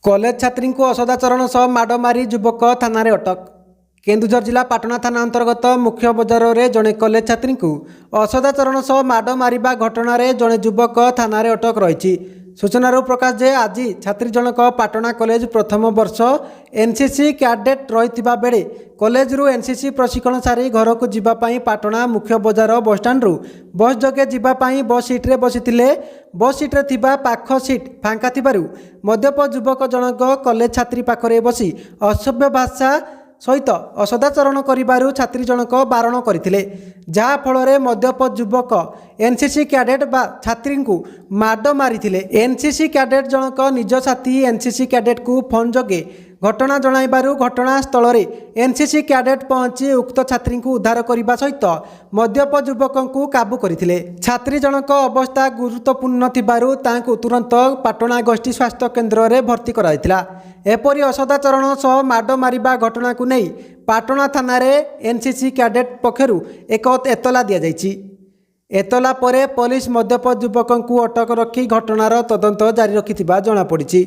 College छात्री को असदाचरण सह माड़ मारी युवक थाना अटक। केन्दुझर जिला पाटना थाना अंतर्गत मुख्य बजार में जड़े कॉलेज छात्री को असदाचरण सह माड़ मारिबा घटना जड़े युवक थाना अटक रही। सूचना प्रकाश जे आज छात्री जनक पाटना कॉलेज प्रथम वर्ष एनसीसी कैडेट रही बेले कॉलेज रु एनसीसी प्रशिक्षण सारी घर को जीवाई पाटना मुख्य बजार बसस्टाण्ड बस जगे जीवाई बस सीट्रे बसी बस सीट्रे थिबा पाख सीट फांका थिबारु मद्यप युवक जनक कॉलेज छात्री पाखरे बसी असभ्य भाषा सहित असदाचरण करिबारु छात्री जनक बारण करथिले, जहा फल मद्यप युवक एनसीसी कैडेट बा छात्री को माड़ मारिथिले। एनसीसी कैडेट जनक निज साथी एनसीसी कैडेट को फोन जगे घटना जणाइबारु घटनास्थल में एनसीसी कैडेट पहुंची उक्त छात्री को उद्धार करने सहित मद्यप युवक को काबू करथिले। छात्री जनक अवस्था गुरुत्वपूर्ण थिबारु तांकु तुरंत पाटना गोष्ठी स्वास्थ्य केन्द्र में भर्ती कराइथिला। एपरी असदाचरण सह माड़ मारिबा घटना को नहीं पाटना थाना एनसीसी कैडेट पक्षरु एक एतला दिया जायछि। एतला परे पुलिस मद्यप युवक को अटक रखी घटनार तदंत जारी रखिथिबा जଣା पड़िछि।